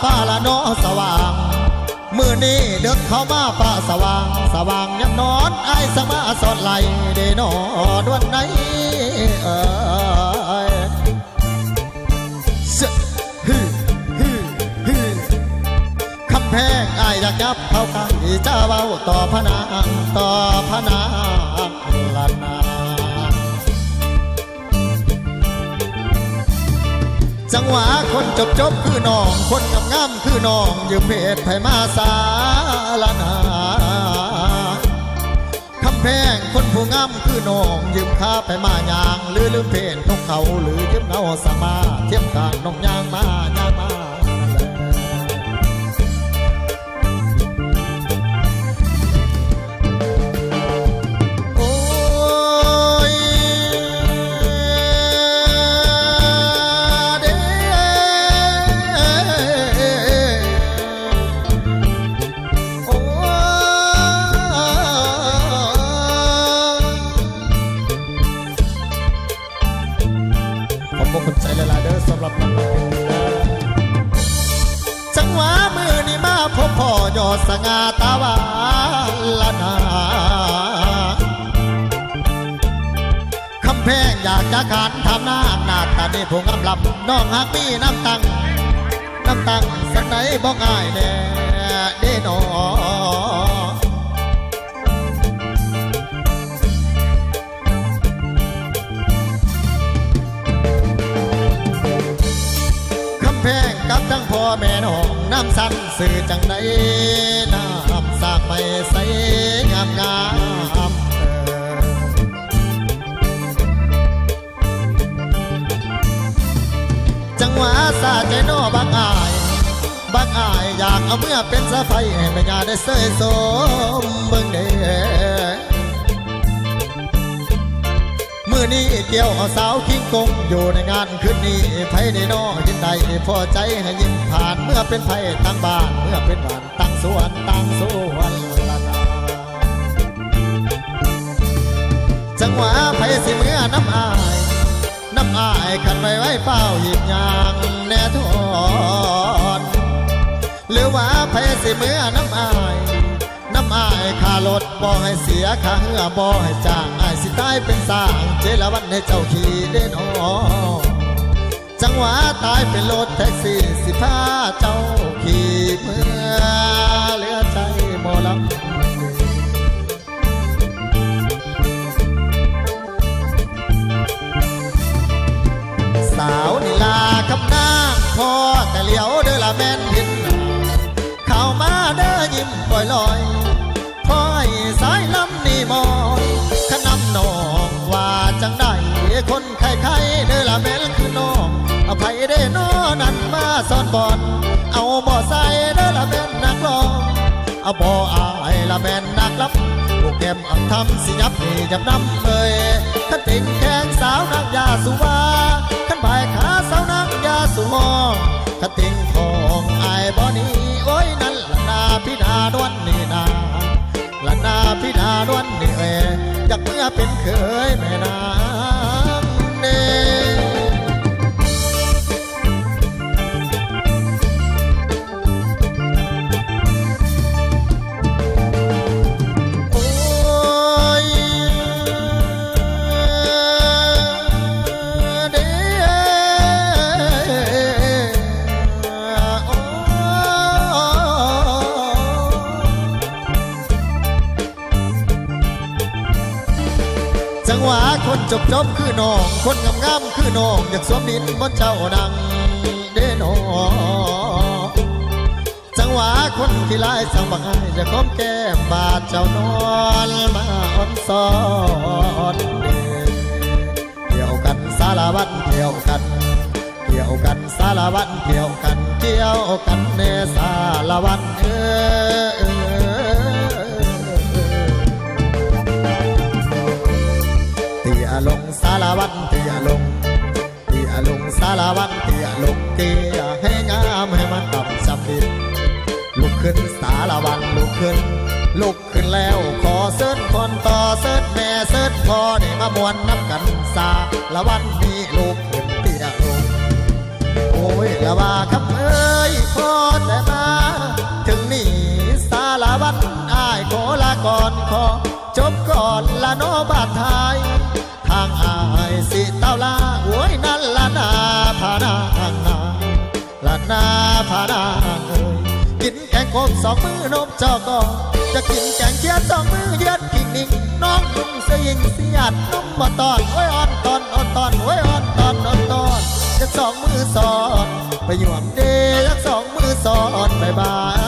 ฟ้าละน้อสว่างมือนี้เดึกเข้ามาฟ้าสว่างสว่างยังนอนไอ้สมาสอดไหลได้นอนวันไหนคำแพงไอ้อยากยับเข้าใกล้จะเบาต่อพนางต่อพนางละนาจังหวะคนจบคือน้องคนงามคือน้องยืมเพศไผมาสาลนาคำแพงคนผู้งามคือน้องยืมข้าไปมาย่างหรือลืมเพศของเขาหรือยืมเงาสมาเทียมกลางน้องย่างมาคนใจละลายเด้อสำหรับมันจังหวะมือนี่มาพบพ่อยอดสง่าตาวาลนาคำแพงอยากจะขานทำหน้าหน้าตานี่ผู้งามลำน้องหักมีน้ำตังสักไหนบอกง่ายแน่เด้นอกับทั้งพ่อแม่น้องน้ำสั่นสื่อจังใดน้ำสาบไปใสงามจังหวะสาใจน้อบางอายอยากเอาเมื่อเป็นสะไฟให้แม่ยาได้เสยสมเบิ่งเด้มือนี้เกี่ยวเอาสาวคิงกงอยู่ในงานคืนนี้ไผได้นอยินใดพอใจให้ยิ้มผ่านเมื่อเป็นไผตั้งบ้านเมื่อเป็นบ้านตั้งสวนละนาจังหวะไผสิเมื่อน้ำอายขันไว้เป้าหยิบยางแน่ทอนหรือว่าไผสิเมื่อน้ำอายค่ารถบ่ให้เสียค่าเหือบ่ให้จ้างอ้ายสิตายเป็นสร้างเจรวันให้เจ้าขี่เด้นอจังหวะตายเป็นรถแท็กซี่สิพาเจ้าขี่เมื่อเหลือใจบ่ลำสาวนิลากับนางพอแต่เหลียวเด้อละแม่นเห็นเข้ามาเด้อยิ้มปล่อยลอยสายลำนี่มอยขนำน้องว่าจังได้คนไข้เด้อละแม่นคือน้องอภัยได้น้อนั้นมาซ่อนบอนเอาบ่ใส่เด้อละแม่นนักร้องเอาบ่อายละแม่นนักรับพวกแก้มอับทำสิยับนี่ยับน้ำขันติงแข้งสาวนางยาสุวาขันบ่ายขาสาวนางยาสุห้องขันติงทองอายบ่นี้โอ้ยนั่นละนาพิดาดวนนี่นาละนาพิดาดวนนี่อยากเมื่อเป็นเคยแม่นางเน่จังหวะคนจบคือน้องคนงามคือน้องอยากสวมดินบนเจ้าดังเด้นอจังหวะคนที่ลายสังบังไอจะก้มแก้มบาดเจ้านอนมาอ่อนซ้อนเกี่ยวกันสารวัตรเกี่ยวกันสารวัตรเกี่ยวกันเนสารวัตรลงสารวัตรเตียลงสารวัตรเตียลงเตียให้งามให้มันต่ำสำดินลุกขึ้นสารวัตรลุกขึ้นแล้วขอเสิร์ชคนต่อเสิร์ชแม่เสิร์ชพอนี่มามวนนับกันสารวัตรนี่ลุกขึ้นเตียลงโอ้ยละว่าคำเอ้ยพอ โนบาดไทยทางอายสิเต้าลาโอ้ยนั่นละนาพานางนาละนาพานางเอ้ยกินแกงโคมสองมือนมจอก็จะกินแกงเขียดสองมือเย็ดพิงนิ่งน้องนุ่งเสียงเสียดนุ่มมาตอนโอ้ยอ่อนตอนอ่อนตอนโอ้ยอ่อนตอนอ่อนตอนจะสองมือสอนไปหยวมเดยักสองมือสอนบายบาย